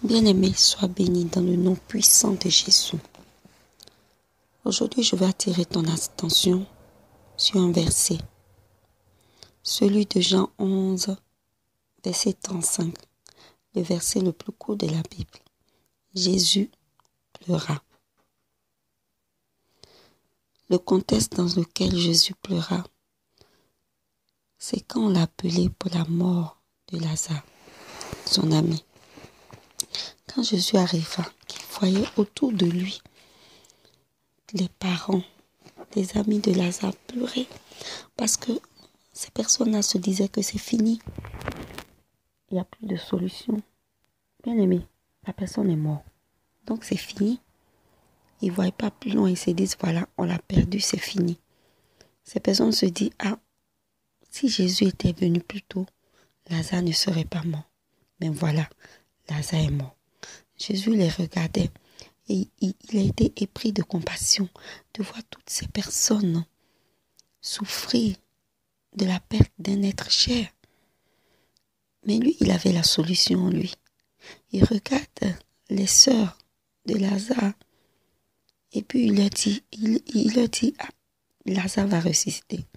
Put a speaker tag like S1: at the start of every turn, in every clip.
S1: Bien-aimé, sois béni dans le nom puissant de Jésus. Aujourd'hui, je vais attirer ton attention sur un verset, celui de Jean 11, verset 35, le verset le plus court de la Bible. Jésus pleura. Le contexte dans lequel Jésus pleura, c'est quand on l'a appelé pour la mort de Lazare, son ami. Quand Jésus arriva, qu'il voyait autour de lui les parents, les amis de Lazare pleuraient parce que ces personnes-là se disaient que c'est fini. Il n'y a plus de solution. Bien aimé, la personne est morte. Donc c'est fini. Ils ne voient pas plus loin. Ils se disent, voilà, on l'a perdu, c'est fini. Ces personnes se disent, ah, si Jésus était venu plus tôt, Lazare ne serait pas mort. Mais voilà, Lazare est mort. Jésus les regardait et il a été épris de compassion de voir toutes ces personnes souffrir de la perte d'un être cher. Mais lui, il avait la solution en lui. Il regarde les sœurs de Lazare et puis il leur dit, ah, Lazare va ressusciter.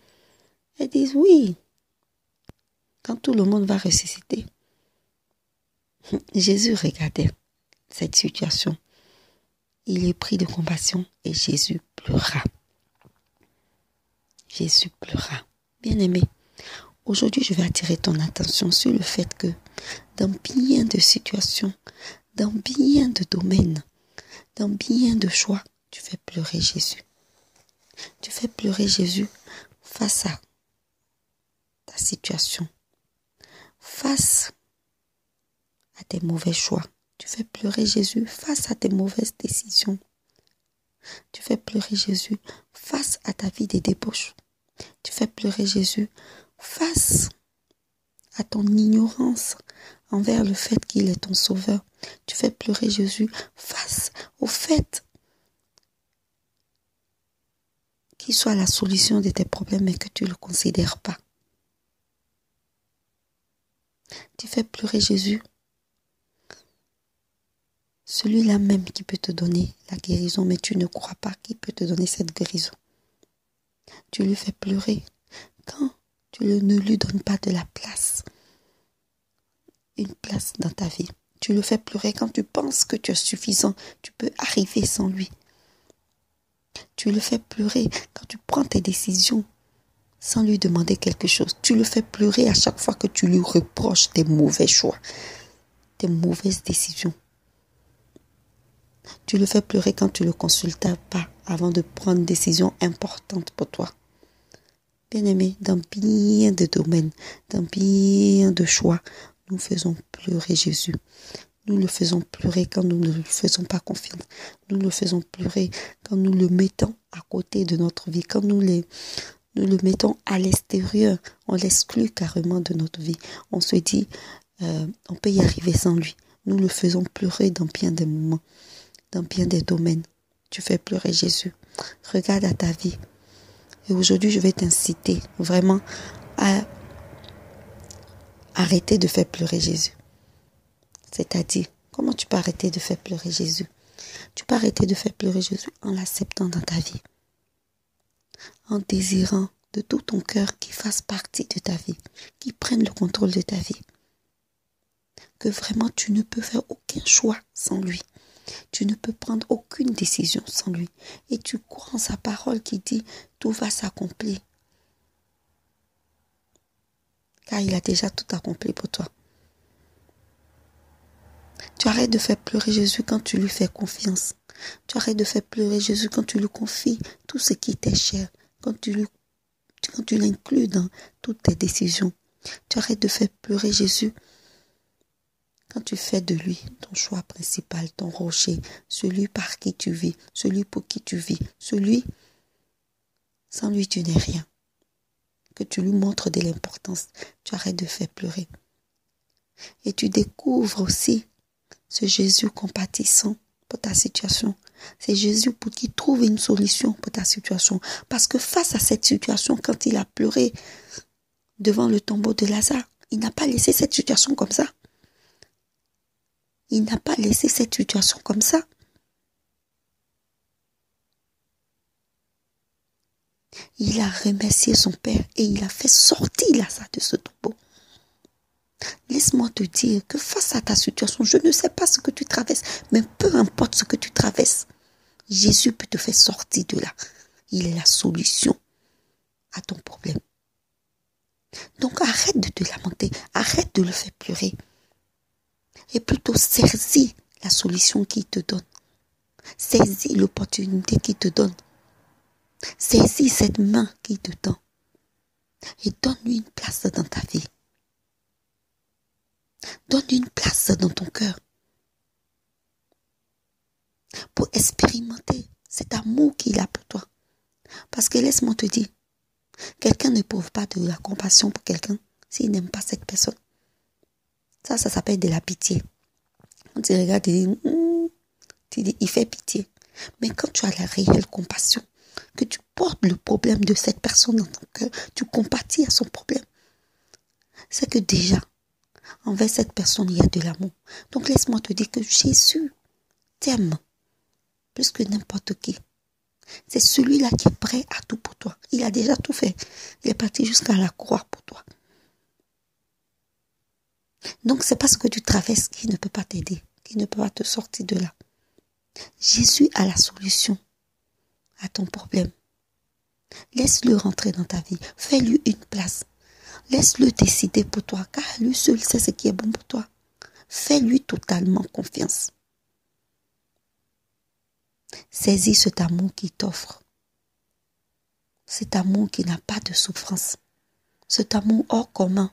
S1: Elles disent oui. Quand tout le monde va ressusciter, Jésus regardait cette situation. Il est pris de compassion et Jésus pleura. Jésus pleura. Bien-aimé, aujourd'hui, je vais attirer ton attention sur le fait que dans bien de situations, dans bien de domaines, dans bien de choix, tu fais pleurer Jésus. Tu fais pleurer Jésus face à ta situation, face à tes mauvais choix. Tu fais pleurer Jésus face à tes mauvaises décisions. Tu fais pleurer Jésus face à ta vie de débauche. Tu fais pleurer Jésus face à ton ignorance envers le fait qu'il est ton sauveur. Tu fais pleurer Jésus face au fait qu'il soit la solution de tes problèmes mais que tu ne le considères pas. Tu fais pleurer Jésus, celui-là même qui peut te donner la guérison, mais tu ne crois pas qu'il peut te donner cette guérison. Tu lui fais pleurer quand tu ne lui donnes pas de la place, une place dans ta vie. Tu le fais pleurer quand tu penses que tu es suffisant, tu peux arriver sans lui. Tu le fais pleurer quand tu prends tes décisions sans lui demander quelque chose. Tu le fais pleurer à chaque fois que tu lui reproches tes mauvais choix, tes mauvaises décisions. Tu le fais pleurer quand tu ne le consultes pas avant de prendre une décision importante pour toi. Bien-aimé, dans bien de domaines, dans bien de choix, nous faisons pleurer Jésus. Nous le faisons pleurer quand nous ne lui faisons pas confiance. Nous le faisons pleurer quand nous le mettons à côté de notre vie, quand nous le mettons à l'extérieur. On l'exclut carrément de notre vie. On se dit, on peut y arriver sans lui. Nous le faisons pleurer dans bien des moments, dans bien des domaines. Tu fais pleurer Jésus. Regarde à ta vie. Et aujourd'hui, je vais t'inciter vraiment à arrêter de faire pleurer Jésus. C'est-à-dire, comment tu peux arrêter de faire pleurer Jésus? Tu peux arrêter de faire pleurer Jésus en l'acceptant dans ta vie. En désirant de tout ton cœur qu'il fasse partie de ta vie, qu'il prenne le contrôle de ta vie. Que vraiment tu ne peux faire aucun choix sans lui. Tu ne peux prendre aucune décision sans lui. Et tu crois en sa parole qui dit tout va s'accomplir. Car il a déjà tout accompli pour toi. Tu arrêtes de faire pleurer Jésus quand tu lui fais confiance. Tu arrêtes de faire pleurer Jésus quand tu lui confies tout ce qui t'est cher. Quand tu l'inclus dans toutes tes décisions. Tu arrêtes de faire pleurer Jésus quand tu fais de lui ton choix principal, ton rocher, celui par qui tu vis, celui pour qui tu vis, celui sans lui tu n'es rien. Que tu lui montres de l'importance, tu arrêtes de faire pleurer. Et tu découvres aussi ce Jésus compatissant pour ta situation. C'est Jésus pour qui trouve une solution pour ta situation. Parce que face à cette situation, quand il a pleuré devant le tombeau de Lazare, il n'a pas laissé cette situation comme ça. il n'a pas laissé cette situation comme ça. Il a remercié son Père et il a fait sortir Lazare de ce tombeau. Laisse-moi te dire que face à ta situation, je ne sais pas ce que tu traverses, mais peu importe ce que tu traverses, Jésus peut te faire sortir de là. Il est la solution à ton problème. Donc arrête de te lamenter, arrête de le faire pleurer. Et plutôt saisis la solution qu'il te donne. Saisis l'opportunité qu'il te donne. Saisis cette main qu'il te donne. Et donne-lui une place dans ta vie. Donne-lui une place dans ton cœur. Pour expérimenter cet amour qu'il a pour toi. Parce que laisse-moi te dire, quelqu'un ne prouve pas de la compassion pour quelqu'un s'il n'aime pas cette personne. Ça s'appelle de la pitié. On te regarde et tu dis, il fait pitié. Mais quand tu as la réelle compassion, que tu portes le problème de cette personne dans ton cœur, tu compatis à son problème. C'est que déjà, envers cette personne, il y a de l'amour. Donc laisse-moi te dire que Jésus t'aime plus que n'importe qui. C'est celui-là qui est prêt à tout pour toi. Il a déjà tout fait. Il est parti jusqu'à la croix pour toi. Donc c'est pas ce que tu traverses qui ne peut pas t'aider, qui ne peut pas te sortir de là. Jésus a la solution à ton problème. Laisse-le rentrer dans ta vie. Fais-lui une place. Laisse-le décider pour toi, car lui seul sait ce qui est bon pour toi. Fais-lui totalement confiance. Saisis cet amour qu'il t'offre. Cet amour qui n'a pas de souffrance. Cet amour hors commun.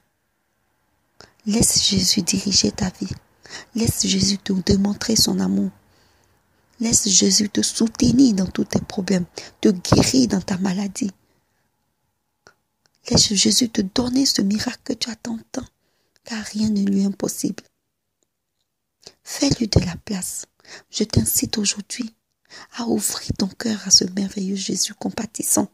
S1: Laisse Jésus diriger ta vie. Laisse Jésus te démontrer son amour. Laisse Jésus te soutenir dans tous tes problèmes, te guérir dans ta maladie. Laisse Jésus te donner ce miracle que tu attends tant, car rien ne lui est impossible. Fais-lui de la place. Je t'incite aujourd'hui à ouvrir ton cœur à ce merveilleux Jésus compatissant,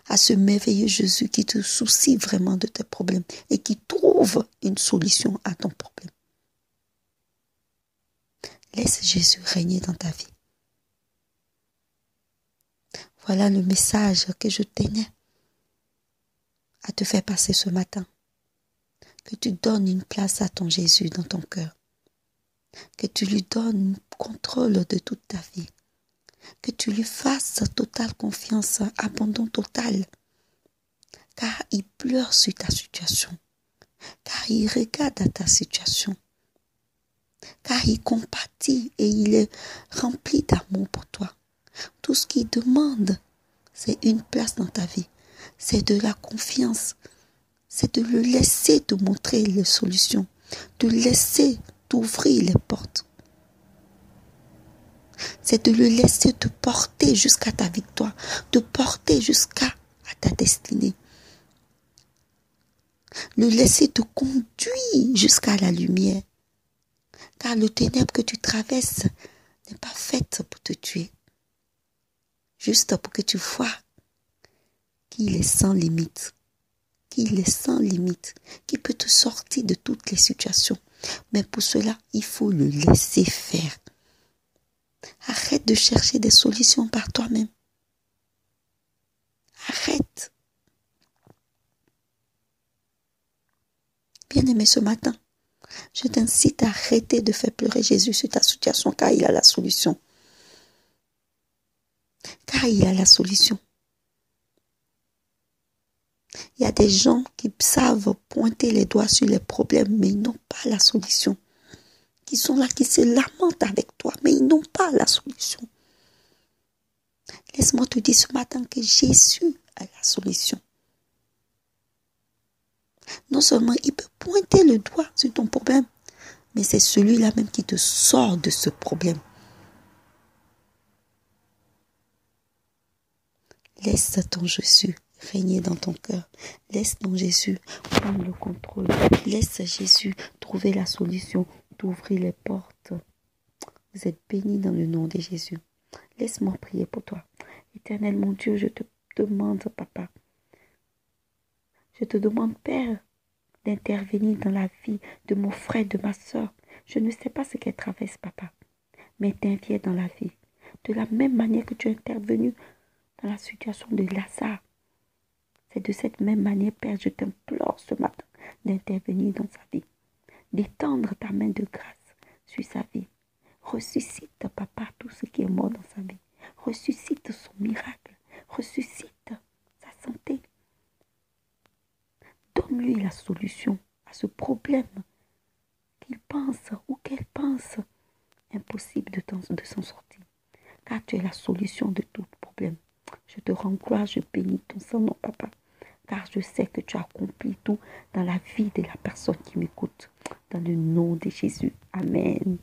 S1: à ce merveilleux Jésus qui te soucie vraiment de tes problèmes et qui trouve une solution à ton problème. Laisse Jésus régner dans ta vie. Voilà le message que je tenais à te faire passer ce matin. Que tu donnes une place à ton Jésus dans ton cœur. Que tu lui donnes contrôle de toute ta vie. Que tu lui fasses totale confiance, abandon total. Car il pleure sur ta situation. Car il regarde à ta situation. Car il compatit et il est rempli d'amour pour toi. Tout ce qu'il demande, c'est une place dans ta vie. C'est de la confiance. C'est de le laisser te montrer les solutions. De laisser t'ouvrir les portes. C'est de le laisser te porter jusqu'à ta victoire. Te porter jusqu'à ta destinée. Le laisser te conduire jusqu'à la lumière. Car le ténèbre que tu traverses n'est pas fait pour te tuer. Juste pour que tu vois qu'il est sans limite. Qu'il est sans limite. Qu'il peut te sortir de toutes les situations. Mais pour cela, il faut le laisser faire. Arrête de chercher des solutions par toi-même. Arrête. Bien-aimé, ce matin, je t'incite à arrêter de faire pleurer Jésus sur ta situation, car il a la solution. Car il a la solution. Il y a des gens qui savent pointer les doigts sur les problèmes, mais ils n'ont pas la solution. Qui sont là, qui se lamentent avec toi, mais ils n'ont pas la solution. Laisse-moi te dire ce matin que Jésus a la solution. Non seulement il peut pointer le doigt sur ton problème, mais c'est celui-là même qui te sort de ce problème. Laisse ton Jésus régner dans ton cœur. Laisse ton Jésus prendre le contrôle. Laisse Jésus trouver la solution, t'ouvrir les portes. Vous êtes bénis dans le nom de Jésus. Laisse-moi prier pour toi. Éternel mon Dieu, je te demande, Papa. Je te demande, Père, d'intervenir dans la vie de mon frère, de ma soeur. Je ne sais pas ce qu'elle traverse, papa, mais interviens dans la vie. De la même manière que tu es intervenu dans la situation de Lazare. C'est de cette même manière, Père, je t'implore ce matin d'intervenir dans sa vie, d'étendre ta main de grâce sur sa vie. Ressuscite, papa, tout ce qui est mort dans sa vie. Ressuscite son miracle. Ressuscite sa santé. Donne-lui la solution à ce problème qu'il pense ou qu'elle pense impossible de s'en sortir. Car tu es la solution de tout problème. Je te rends gloire, je bénis ton Saint-Nom, papa. Car je sais que tu accomplis tout dans la vie de la personne qui m'écoute. Dans le nom de Jésus. Amen.